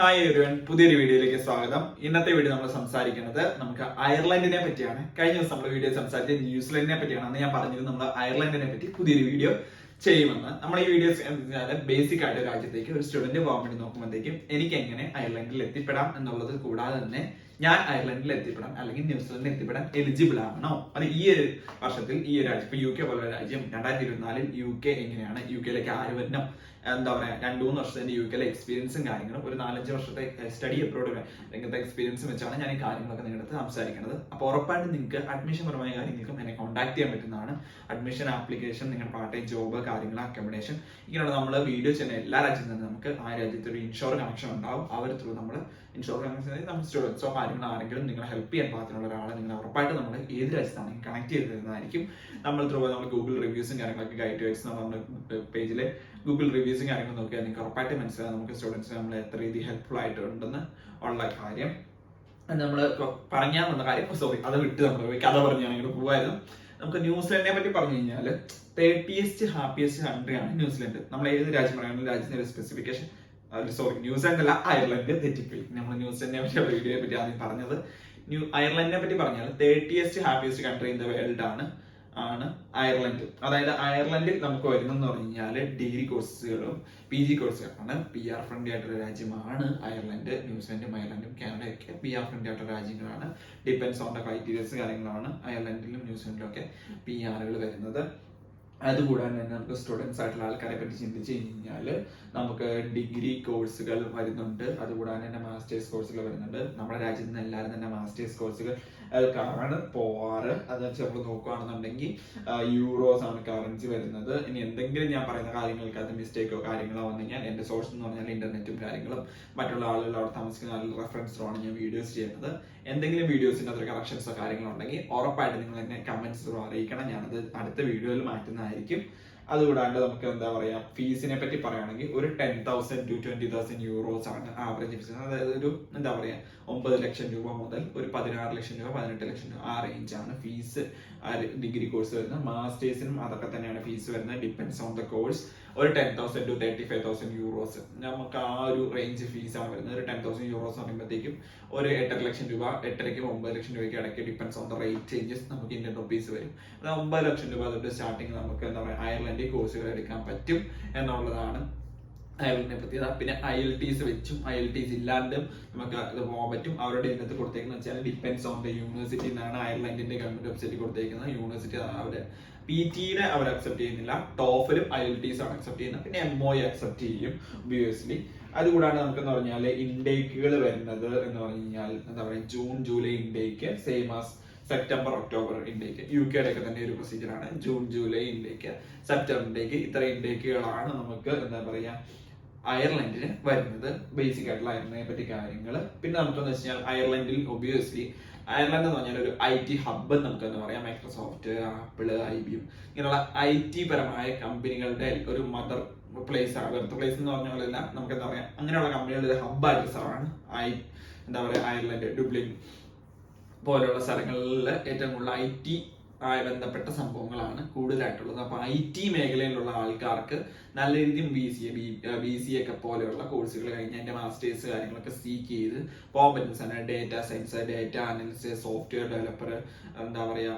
Hi everyone, പുതിയൊരു വീഡിയോയിലേക്ക് സ്വാഗതം. ഇന്നത്തെ വീഡിയോ നമ്മൾ സംസാരിക്കുന്നത് നമുക്ക് അയർലൻഡിനെ പറ്റിയാണ്. കഴിഞ്ഞ ദിവസം നമ്മൾ വീഡിയോ സംസാരിച്ചത് ന്യൂസിലൻഡിനെ പറ്റിയാണ്. അന്ന് ഞാൻ പറഞ്ഞത് നമ്മൾ അയർലൻഡിനെ പറ്റി പുതിയൊരു വീഡിയോ ചെയ്യുമെന്ന്. നമ്മൾ ഈ വീഡിയോ ബേസിക് ആയിട്ട് രാജ്യത്തേക്ക് ഒരു സ്റ്റുഡന്റ് പോകാൻ വേണ്ടി നോക്കുമ്പോഴത്തേക്കും എനിക്ക് എങ്ങനെ അയർലൻഡിൽ എത്തിപ്പെടാം എന്നുള്ളത് കൂടാതെ തന്നെ ഞാൻ അയർലൻഡിൽ എത്തിപ്പെടാം അല്ലെങ്കിൽ ന്യൂസിലൻഡിൽ എത്തിപ്പെടാൻ എലിജിബിൾ ആണോ, അത് ഈ ഒരു വർഷത്തിൽ ഈ ഒരു രാജ്യം, ഇപ്പൊ UK പോലുള്ള രാജ്യം 2024 UK എങ്ങനെയാണ്, UK ആര് വരണം, എന്താ പറയാ, 2-3 വർഷത്തിന്റെ UK എക്സ്പീരിയൻസും കാര്യങ്ങളും ഒരു 4-5 വർഷത്തെ സ്റ്റഡി അബ്രോഡ് രംഗത്തെ എക്സ്പീരിയൻസും വെച്ചാണ് ഞാൻ ഈ കാര്യങ്ങളൊക്കെ നിങ്ങളുടെ സംസാരിക്കുന്നത്. അപ്പോൾ ഉറപ്പായിട്ടും നിങ്ങൾക്ക് അഡ്മിഷൻ പരമായ കാര്യങ്ങൾക്കും എന്നെ കോൺടാക്ട് ചെയ്യാൻ പറ്റുന്നതാണ്. അഡ്മിഷൻ ആപ്ലിക്കേഷൻ, നിങ്ങളുടെ പാർട്ട് ടൈം ജോബ്, കാര്യങ്ങൾ, അക്കോമഡേഷൻ, ഇങ്ങനെയുള്ള നമ്മൾ വീഡിയോ ചെയ്യുന്ന എല്ലാ രാജ്യത്തും നിന്ന് നമുക്ക് ആ രാജ്യത്ത് ഒരു ഇൻഷുർ കണക്ഷൻ ഉണ്ടാവും. അവർ ത്രൂ നമ്മൾ ഇൻഷുർ കണക്ഷൻ നമ്മൾ സ്റ്റുഡൻസോ കാര്യങ്ങളോ ആരെങ്കിലും നിങ്ങളെ ഹെൽപ്പ് ചെയ്യാൻ പാകത്തിനുള്ള ഒരാളെ നിങ്ങൾ ഉറപ്പായിട്ട് നമ്മൾ ഏത് രാജ്യത്താണെങ്കിൽ കണക്ട് ചെയ്ത് തരുന്നതായിരിക്കും. നമ്മൾ ത്രൂ നമ്മൾ ഗൂഗിൾ റിവ്യൂസും കാര്യങ്ങളൊക്കെ ഗൈഡ് വൈസ് നമ്മുടെ പേജിലെ ഗൂഗിൾ റിവ്യൂസും കാര്യങ്ങളും നോക്കിയാൽ നിങ്ങൾക്ക് ഉറപ്പായിട്ട് മനസ്സിലാവും നമുക്ക് സ്റ്റുഡൻസിന് നമ്മൾ എത്ര രീതി ഹെൽപ്ഫുൾ ആയിട്ടുണ്ടെന്ന് ഉള്ള കാര്യം. നമ്മൾ പറയാൻ വന്ന കാര്യം അത് വിട്ട് നമ്മൾ കഥ പറഞ്ഞാണെങ്കിൽ പോവായിരുന്നു. നമുക്ക് ന്യൂസിലൻഡിനെ പറ്റി പറഞ്ഞു കഴിഞ്ഞാൽ 30th ഹാപ്പിയസ്റ്റ് കൺട്രി ആണ് ന്യൂസിലൻഡ്. നമ്മൾ ഏത് രാജ്യം പറയുകയാണെങ്കിൽ രാജ്യത്തിന്റെ സ്പെസിഫിക്കേഷൻ, ന്യൂസിലൻഡ് അല്ല, അയർലൻഡ്, തെറ്റിപ്പോയി. നമ്മൾ ന്യൂസിലൻഡിനെ പറ്റി വീഡിയോയെ പറ്റി ആദ്യം പറഞ്ഞത്. അയർലൻഡിനെ പറ്റി പറഞ്ഞാൽ 30th happiest country in the world ആണ് അയർലൻഡ്. അതായത് അയർലൻഡിൽ നമുക്ക് വരുന്നതെന്ന് പറഞ്ഞു കഴിഞ്ഞാൽ ഡിഗ്രി കോഴ്സുകളും PG കോഴ്സുകളാണ്. PR ഫ്രണ്ട്ലി ആയിട്ടുള്ള രാജ്യമാണ് അയർലൻഡ്. ന്യൂസിലൻഡും അയർലൻഡും കാനഡയൊക്കെ PR ഫ്രണ്ട്ലി ആയിട്ടുള്ള രാജ്യങ്ങളാണ്. ഡിപ്പെൻസ് ഓൺ ദ ക്രൈറ്റീരിയസ് കാര്യങ്ങളാണ് അയർലൻഡിലും ന്യൂസിലൻഡിലും ഒക്കെ PRകൾ വരുന്നത്. അതുകൂടാതെ തന്നെ നമുക്ക് സ്റ്റുഡൻസ് ആയിട്ടുള്ള ആൾക്കാരെ പറ്റി ചിന്തിച്ചു കഴിഞ്ഞാൽ നമുക്ക് ഡിഗ്രി കോഴ്സുകൾ വരുന്നുണ്ട്. അതുകൂടാതെ തന്നെ മാസ്റ്റേഴ്സ് കോഴ്സുകൾ വരുന്നുണ്ട്. നമ്മുടെ രാജ്യത്ത് നിന്ന് എല്ലാവരും തന്നെ മാസ്റ്റേഴ്സ് കോഴ്സുകൾ ആണ് പോവാറ്. അത് ചിലപ്പോൾ നോക്കുകയാണെന്നുണ്ടെങ്കിൽ യൂറോസ് ആണ് കറൻസി വരുന്നത്. ഇനി എന്തെങ്കിലും ഞാൻ പറയുന്ന കാര്യങ്ങൾക്കകത്ത് മിസ്റ്റേക്കോ കാര്യങ്ങളോ വന്നുകഴിഞ്ഞാൽ എന്റെ സോഴ്സ് എന്ന് പറഞ്ഞാൽ ഇന്റർനെറ്റും കാര്യങ്ങളും മറ്റുള്ള ആളുകൾ അവിടെ താമസിക്കുന്ന ആളുകൾ റെഫറൻസിലാണ് ഞാൻ വീഡിയോസ് ചെയ്യുന്നത്. എന്തെങ്കിലും വീഡിയോസിന്റെ അത്ര കറക്ഷൻസോ കാര്യങ്ങളോ ഉണ്ടെങ്കിൽ ഉറപ്പായിട്ട് നിങ്ങൾ എന്നെ കമന്റ്സ് അറിയിക്കണം. ഞാനത് അടുത്ത വീഡിയോയിൽ മാറ്റുന്നതായിരിക്കും. അതുകൂടാണ്ട് നമുക്ക് എന്താ പറയാ, ഫീസിനെ പറ്റി പറയുകയാണെങ്കിൽ ഒരു 10,000 to 20,000 യൂറോസ് ആണ് ആവറേജ് ഫീസ്. അതായത് ഒരു എന്താ പറയാ 9 ലക്ഷം രൂപ മുതൽ ഒരു 16 ലക്ഷം രൂപ 18 ലക്ഷം രൂപ ആ റേഞ്ച് ആണ് ഫീസ് ഡിഗ്രി കോഴ്സ് വരുന്നത്. മാസ്റ്റേഴ്സിനും അതൊക്കെ തന്നെയാണ് ഫീസ് വരുന്നത്. Depends on the course. ഒരു 10,000 to 35,000 യൂറോസ് നമുക്ക് ആ ഒരു റേഞ്ച് ഫീസ് ആണ് വരുന്നത്. ഒരു 10,000 യൂറോസ് പറയുമ്പോഴത്തേക്കും ഒരു 8.5 ലക്ഷം രൂപ, 8.5 9 ലക്ഷം രൂപയ്ക്ക് ഇടയ്ക്ക് depends on the rate changes നമുക്ക് ഇന്ത്യൻ റുപ്പീസ് വരും. അത് 9 ലക്ഷം രൂപ തൊട്ട് സ്റ്റാർട്ടിങ് നമുക്ക് എന്താ പറയുക അയർലൻഡിൽ കോഴ്സുകൾ എടുക്കാൻ പറ്റും എന്നുള്ളതാണ് അയർലൻഡിനെ പറ്റി. പിന്നെ IELTS വെച്ചും IELTS ഇല്ലാണ്ടും നമുക്ക് ഇത് പോകാൻ പറ്റും. അവരുടെ ഇതിനകത്ത് കൊടുത്തേക്കുന്നത് വെച്ചാൽ ഡിപ്പെൻസ് ഓൺ ദ യൂണിവേഴ്സിറ്റി എന്നാണ് അയർലൻഡിന്റെ ഗവൺമെന്റ് വെബ്സൈറ്റിൽ കൊടുത്തേക്കുന്നത്. യൂണിവേഴ്സിറ്റി അവര് PT-നെ അവർ അക്സെപ്റ്റ് ചെയ്യുന്നില്ല. ടോഫലും IELTS ആണ് അക്സെപ്റ്റ് ചെയ്യുന്നത്. പിന്നെ MOE അക്സെപ്റ്റ് ചെയ്യും ഒബിയസ്ലി. അതുകൂടാണ്ട് നമുക്ക് എന്ന് പറഞ്ഞാൽ ഇൻടേക്കുകൾ വരുന്നത് എന്ന് പറഞ്ഞു കഴിഞ്ഞാൽ എന്താ പറയുക June July intake same as September October intake. UK ഒക്കെ തന്നെ ഒരു പ്രൊസീജിയറാണ്. June July intake, September intake, ഇത്ര ഇൻടേക്കുകളാണ് നമുക്ക് എന്താ പറയാ അയർലൻഡിന് വരുന്നത്. ബേസിക് ആയിട്ടുള്ള അയർലൻഡിനെ പറ്റി കാര്യങ്ങൾ. പിന്നെ നമുക്കെന്ന് വെച്ച് കഴിഞ്ഞാൽ അയർലൻഡിൽ ഒബിയസ്ലി അയർലൻഡ് എന്ന് പറഞ്ഞാൽ ഒരു IT ഹബ്ബ് നമുക്ക് എന്ന് പറയാം. മൈക്രോസോഫ്റ്റ്, ആപ്പിള്, IBM ഇങ്ങനെയുള്ള IT പരമായ കമ്പനികളുടെ ഒരു മദർ പ്ലേസ് ആണ്. ബർത്ത് പ്ലേസ് എന്ന് പറഞ്ഞ പോലെയല്ല, നമുക്ക് എന്താ പറയാ അങ്ങനെയുള്ള കമ്പനികളുടെ ഹബ്ബായിട്ടുള്ള സ്ഥലമാണ് എന്താ പറയാ അയർലൻഡ്. ഡുബ്ലിൻ പോലെയുള്ള സ്ഥലങ്ങളിൽ ഏറ്റവും കൂടുതൽ IT ആയി ബന്ധപ്പെട്ട സംഭവങ്ങളാണ് കൂടുതലായിട്ടുള്ളത്. അപ്പൊ IT മേഖലയിലുള്ള ആൾക്കാർക്ക് നല്ല രീതിയിൽ BCA ഒക്കെ പോലെയുള്ള കോഴ്സുകൾ കഴിഞ്ഞ് അതിന്റെ മാസ്റ്റേഴ്സ് കാര്യങ്ങളൊക്കെ സീക്ക് ചെയ്ത് പോകാൻ പറ്റുന്ന data science, data analyst, software developer, എന്താ പറയാ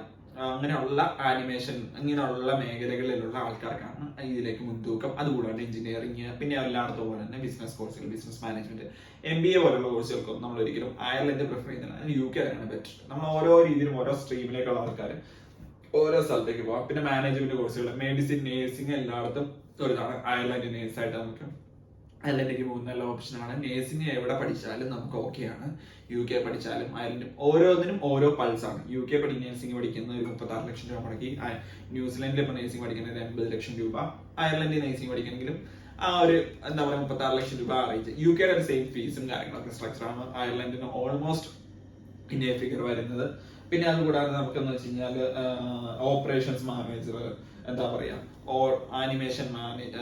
അങ്ങനെയുള്ള ആനിമേഷൻ, ഇങ്ങനെയുള്ള മേഖലകളിലുള്ള ആൾക്കാർക്കാണ് ഇതിലേക്ക് മുൻതൂക്കം. അതുകൂടാണ്ട് എഞ്ചിനീയറിംഗ്, പിന്നെ എല്ലായിടത്തും പോലെ തന്നെ ബിസിനസ് കോഴ്സുകൾ, ബിസിനസ് മാനേജ്മെന്റ്, MBA പോലുള്ള കോഴ്സുകൾക്കൊന്നും നമ്മൾ ഒരിക്കലും അയർലൻഡ് പ്രിഫർ ചെയ്യുന്നില്ല. UK ആണ് ബെറ്റർ. നമ്മൾ ഓരോ രീതിയിലും ഓരോ സ്ട്രീമിലേക്കുള്ള ആൾക്കാർ ഓരോ സ്ഥലത്തേക്ക് പോകാം. പിന്നെ മാനേജ്മെന്റ് കോഴ്സുകൾ, മെഡിസിൻ, നേഴ്സിംഗ് എല്ലായിടത്തും ഒരിതാണ്. അയർലൻഡ് നേഴ്സായിട്ട് നമുക്ക് അയർലൻഡിലേക്ക് പോകുന്ന നല്ല ഓപ്ഷനാണ്. നേഴ്സിംഗ് എവിടെ പഠിച്ചാലും നമുക്ക് ഓക്കെയാണ്. UK പഠിച്ചാലും അയർലൻഡ് ഓരോന്നിനും ഓരോ പൾസാണ്. UK നേഴ്സിംഗ് പഠിക്കുന്ന ഒരു 36 ലക്ഷം രൂപ മുടക്കി, ന്യൂസിലൻഡിൽ ഇപ്പൊ നേഴ്സിംഗ് പഠിക്കുന്നത് 80 ലക്ഷം രൂപ, അയർലൻഡിൽ നേഴ്സിംഗ് പഠിക്കണമെങ്കിലും ആ ഒരു എന്താ പറയുക 36 ലക്ഷം രൂപ റേഞ്ച്. UK ഒരു സെയിം ഫീസും കാര്യങ്ങളൊക്കെ സ്ട്രക്ചറാണ്. അയർലൻഡിന് ഓൾമോസ്റ്റ് ഇന്ത്യ ഫിഗർ വരുന്നത്. പിന്നെ അതുകൂടാതെ നമുക്കെന്ന് വെച്ച് കഴിഞ്ഞാൽ ഓപ്പറേഷൻസ് മാനേജർ, എന്താ പറയാ ആനിമേഷൻ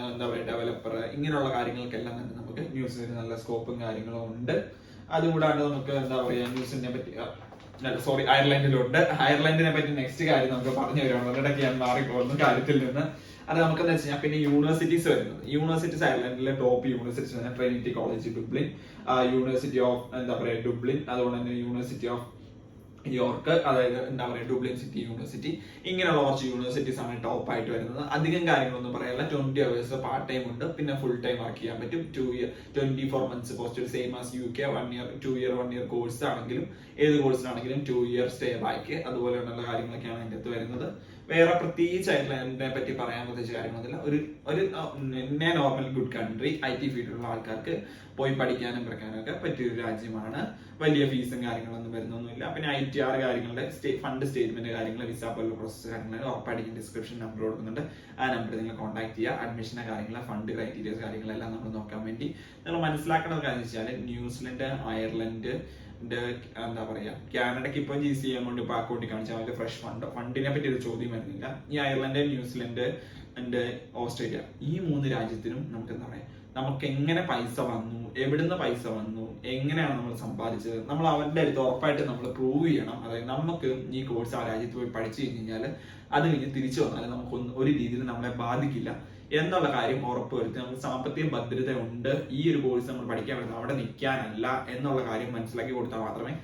എന്താ പറയുക ഡെവലപ്പർ, ഇങ്ങനെയുള്ള കാര്യങ്ങൾക്കെല്ലാം തന്നെ നമുക്ക് ന്യൂസിലൻഡ് നല്ല സ്കോപ്പും കാര്യങ്ങളും ഉണ്ട്. അതുകൂടാണ്ട് നമുക്ക് എന്താ പറയാ ന്യൂസിനെ പറ്റി സോറി അയർലൻഡിലുണ്ട്. അയർലൻഡിനെ പറ്റി നെക്സ്റ്റ് കാര്യം നമുക്ക് പറഞ്ഞു തരുവാണ്. ഇടയ്ക്ക് ഞാൻ മാറിപ്പോകുന്ന കാര്യത്തിൽ നിന്ന്. അത് നമുക്കെന്ന് വെച്ച് കഴിഞ്ഞാൽ പിന്നെ യൂണിവേഴ്സിറ്റീസ് വരുന്നത്. യൂണിവേഴ്സിറ്റീസ് അയർലൻഡിലെ ടോപ്പ് യൂണിവേഴ്സിറ്റീസ് തന്നെ ട്രിനിറ്റി കോളേജ് ഡുബ്ലിൻ, യൂണിവേഴ്സിറ്റി ഓഫ് എന്താ പറയുക ഡുബ്ലിൻ, അതുപോലെ തന്നെ യൂണിവേഴ്സിറ്റി ഓഫ് യോർക്ക്, അതായത് എന്താ പറയുക ഡുബ്ലിൻ സിറ്റി യൂണിവേഴ്സിറ്റി, ഇങ്ങനെയുള്ള കുറച്ച് യൂണിവേഴ്സിറ്റീസ് ആണ് ടോപ്പ് ആയിട്ട് വരുന്നത്. അധികം കാര്യങ്ങളൊന്നും പറയാനില്ല. 20 hours പാർട്ട് ടൈം ഉണ്ട്, പിന്നെ ഫുൾ ടൈം വർക്ക് ചെയ്യാൻ പറ്റും. 24 months post, same as UK 1 year 2 year 1 year course ആണെങ്കിലും ഏത് കോഴ്സിനാണെങ്കിലും 2 year സ്റ്റേ ബാക്ക്, അതുപോലെയുള്ള കാര്യങ്ങളൊക്കെയാണ് അതിൻ്റെ അകത്ത് വരുന്നത്. വേറെ പ്രത്യേകിച്ച് അയർലൻഡിനെ പറ്റി പറയാൻ പ്രത്യേകിച്ച് കാര്യങ്ങളൊന്നുമില്ല. ഒരു നോർമൽ ഗുഡ് കൺട്രി, IT ഫീൽഡിലുള്ള ആൾക്കാർക്ക് പോയി പഠിക്കാനും പഠിക്കാനും ഒക്കെ പറ്റിയൊരു രാജ്യമാണ്. വലിയ ഫീസും കാര്യങ്ങളൊന്നും വരുന്നൊന്നുമില്ല. പിന്നെ ITR കാര്യങ്ങളുടെ ഫണ്ട് സ്റ്റേറ്റ്മെന്റ് കാര്യങ്ങൾ, വിസ പോലുള്ള പ്രോസസ് കാര്യങ്ങൾ ഉറപ്പായിട്ടും ഡിസ്ക്രിപ്ഷൻ നമ്പർ കൊടുക്കുന്നുണ്ട്. ആ നമ്പറിൽ നിങ്ങൾ കോൺടാക്ട് ചെയ്യുക. അഡ്മിഷന്റെ കാര്യങ്ങൾ, ഫണ്ട് ക്രൈറ്റീരിയസ് കാര്യങ്ങളെല്ലാം നമ്മൾ നോക്കാൻ വേണ്ടി നിങ്ങൾ മനസ്സിലാക്കേണ്ട കാര്യം വെച്ചാൽ ന്യൂസിലൻഡ്, അയർലൻഡ്, എന്താ പറയാ കാനഡയ്ക്ക് ഇപ്പൊ GC കൊണ്ട് ഇപ്പൊ അക്കൗണ്ടിൽ കാണിച്ചാൽ അവർക്ക് ഫ്രഷ് ഫണ്ടിനെ പറ്റി ഒരു ചോദ്യം വരുന്നില്ല. ഈ അയർലൻഡ്, ന്യൂസിലൻഡ് ആൻഡ് ഓസ്ട്രേലിയ, ഈ 3 രാജ്യത്തിനും നമുക്ക് എന്താ പറയാ നമുക്ക് എങ്ങനെ പൈസ വന്നു, എവിടുന്ന് പൈസ വന്നു, എങ്ങനെയാണ് നമ്മൾ സമ്പാദിച്ചത്, നമ്മൾ അവരുടെ അടുത്ത് ഉറപ്പായിട്ട് നമ്മൾ പ്രൂവ് ചെയ്യണം. അതായത് നമുക്ക് ഈ കോഴ്സ് ആ രാജ്യത്ത് പോയി പഠിച്ചു കഴിഞ്ഞാൽ അത് കഴിഞ്ഞ് തിരിച്ചു വന്നാൽ നമുക്കൊന്നും ഒരു രീതിയിൽ നമ്മളെ ബാധിക്കില്ല എന്നുള്ള കാര്യം ഉറപ്പുവരുത്തി നമുക്ക് സാമ്പത്തിക ഭദ്രത ഉണ്ട്, ഈ ഒരു കോഴ്സ് നമ്മൾ പഠിക്കാൻ പറ്റുന്നത് അവിടെ നിൽക്കാനല്ല എന്നുള്ള കാര്യം മനസ്സിലാക്കി കൊടുത്താൽ മാത്രമേ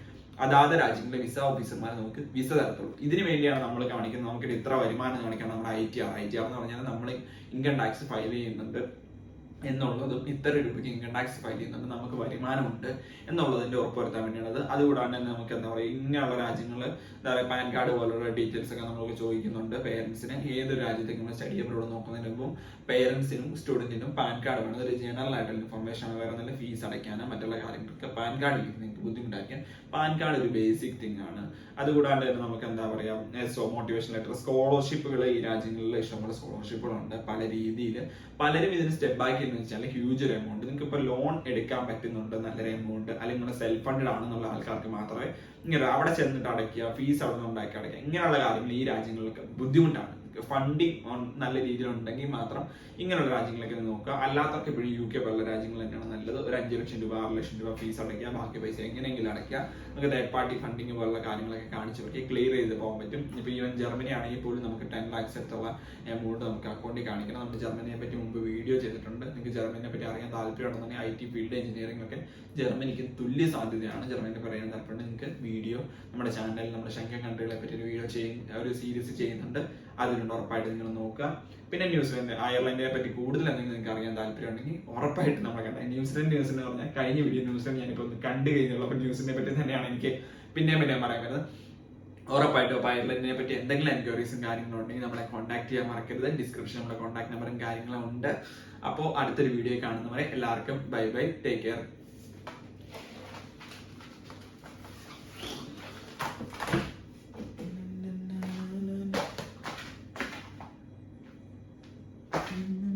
അതാത് രാജ്യങ്ങളിലെ വിസ ഓഫീസർമാർ നമുക്ക് വിസ തരത്തുള്ളൂ. ഇതിനു വേണ്ടിയാണ് നമ്മൾ കാണിക്കുന്നത് നമുക്ക് ഇത്ര വരുമാനം കാണിക്കണം. നമ്മുടെ ITR എന്ന് പറഞ്ഞാൽ നമ്മൾ ഇൻകം ടാക്സ് ഫയൽ ചെയ്യുന്നുണ്ട് എന്നുള്ളതും ഇത്ര രൂപയ്ക്ക് ഇൻകം ടാക്സ് ഫയൽ ചെയ്യുന്നുണ്ട്, നമുക്ക് വരുമാനമുണ്ട് എന്നുള്ളതിന്റെ ഉറപ്പുവരുത്താൻ വേണ്ടിയാണത്. അതുകൂടാണ്ട് തന്നെ നമുക്ക് എന്താ പറയുക ഇങ്ങനെയുള്ള രാജ്യങ്ങൾ എന്താ പറയുക പാൻ കാർഡ് പോലുള്ള ഡീറ്റെയിൽസ് ഒക്കെ നമുക്ക് ചോദിക്കുന്നുണ്ട്. പേരൻസിന് ഏതൊരു രാജ്യത്തേക്ക് നമ്മൾ സ്റ്റഡി അബ്രോഡ് നോക്കുന്നതിന് മുമ്പും പേരൻസിനും സ്റ്റുഡന്റിനും പാൻ കാർഡ് വേണം. അതൊരു ജനറൽ ആയിട്ടുള്ള ഇൻഫർമേഷൻ ആണ്. വേറെ നല്ല ഫീസ് അടയ്ക്കാനോ മറ്റുള്ള കാര്യങ്ങൾക്ക് പാൻ കാർഡ് നിങ്ങൾക്ക് ബുദ്ധിമുട്ടായിരിക്കും. പാൻ കാർഡ് ഒരു ബേസിക് തിങ് ആണ്. അതുകൂടാണ്ട് തന്നെ നമുക്ക് എന്താ പറയുക മോട്ടിവേഷൻ ലെറ്റർ, സ്കോളർഷിപ്പുകൾ ഈ രാജ്യങ്ങളിൽ ഇഷ്ടംപോലെ സ്കോളർഷിപ്പുകളുണ്ട് പല രീതിയിൽ. പലരും ഇതിന് സ്റ്റെപ്പ് ബാക്ക് എന്ന് വെച്ചാൽ ഹ്യൂജ് ഒരു എമൗണ്ട് നിങ്ങൾക്ക് ഇപ്പോൾ ലോൺ എടുക്കാൻ പറ്റുന്നുണ്ട്, നല്ലൊരു എമൗണ്ട്, അല്ലെങ്കിൽ നിങ്ങൾ സെൽഫ് ഫണ്ടഡ് ആണെന്നുള്ള ആൾക്കാർക്ക് മാത്രമേ ഇങ്ങനെ അവിടെ ചെന്നിട്ട് അടയ്ക്കുക, ഫീസ് അവിടെ നിന്ന് ഉണ്ടാക്കി അടയ്ക്കുക, ഇങ്ങനെയുള്ള കാര്യങ്ങൾ ഈ രാജ്യങ്ങൾക്ക് ബുദ്ധിമുട്ടാണ്. ഫണ്ടിങ് നല്ല രീതിയിൽ ഉണ്ടെങ്കിൽ മാത്രം ഇങ്ങനെയുള്ള രാജ്യങ്ങളിലേക്ക് നോക്കുക. അല്ലാത്തവർക്ക് ഇപ്പോഴും UK പോലുള്ള രാജ്യങ്ങൾ തന്നെയാണ് നല്ലത്. ഒരു 5 ലക്ഷം രൂപ 6 ലക്ഷം രൂപ ഫീസ് അടയ്ക്കുക, ബാക്കി പൈസ എങ്ങനെയെങ്കിലും അടയ്ക്കുക. നമുക്ക് തേർഡ് പാർട്ടി ഫണ്ടിങ് പോലുള്ള കാര്യങ്ങളൊക്കെ കാണിച്ചു പറ്റി ക്ലിയർ ചെയ്ത് പോകാൻ പറ്റും. ഇപ്പൊ ഈവൻ ജർമ്മനി ആണെങ്കിൽ പോലും നമുക്ക് 10 lakhs അടുത്തുള്ള എമൗണ്ട് നമുക്ക് അക്കൗണ്ടിൽ കാണിക്കണം. നമ്മൾ ജർമ്മനിയെ പറ്റി മുമ്പ് വീഡിയോ ചെയ്തിട്ടുണ്ട്. നിങ്ങൾക്ക് ജർമ്മനിയെ പറ്റി അറിയാൻ താല്പര്യമുണ്ടെന്നുണ്ടെങ്കിൽ IT ഫീൽഡ് എഞ്ചിനീയറിംഗ് ഒക്കെ ജർമ്മനിക്ക് തുല്യ സാധ്യതയാണ്. ജർമ്മനി പറയാൻ താല്പര്യം നിങ്ങൾക്ക് വീഡിയോ നമ്മുടെ ചാനലിൽ നമ്മുടെ ശങ്ക കൺട്രികളെ പറ്റി ഒരു വീഡിയോ ഒരു സീരീസ് ചെയ്യുന്നുണ്ട്, അതിലുണ്ട്. ഉറപ്പായിട്ട് നിങ്ങൾ നോക്കുക. പിന്നെ ന്യൂസിലൻഡ്, അയർലൻഡിനെ പറ്റി കൂടുതൽ എന്തെങ്കിലും നിങ്ങൾക്ക് അറിയാൻ താല്പര്യം ഉണ്ടെങ്കിൽ ഉറപ്പായിട്ട് നമ്മളെ കണ്ട ന്യൂസിലൻഡ് പറഞ്ഞാൽ കഴിഞ്ഞ വീഡിയോ ന്യൂസിലൻഡ് ഞാനിപ്പോൾ ഒന്ന് കണ്ടു കഴിഞ്ഞുള്ളൂ. അപ്പൊ ന്യൂസിനെ പറ്റി തന്നെയാണ് എനിക്ക് പിന്നെയും പറയാൻ വരുന്നത്. ഉറപ്പായിട്ടും അപ്പോൾ അയർലൻഡിനെ പറ്റി എന്തെങ്കിലും എൻക്വയറീസും കാര്യങ്ങളും ഉണ്ടെങ്കിൽ നമ്മളെ കോൺടാക്ട് ചെയ്യാൻ മറക്കരുത്. ഡിസ്ക്രിപ്ഷനിൽ നമ്മുടെ കോൺടാക്ട് നമ്പറും കാര്യങ്ങളും ഉണ്ട്. അപ്പോൾ അടുത്തൊരു വീഡിയോ കാണുന്നവരെ എല്ലാവർക്കും bye bye, take care. Mm-hmm.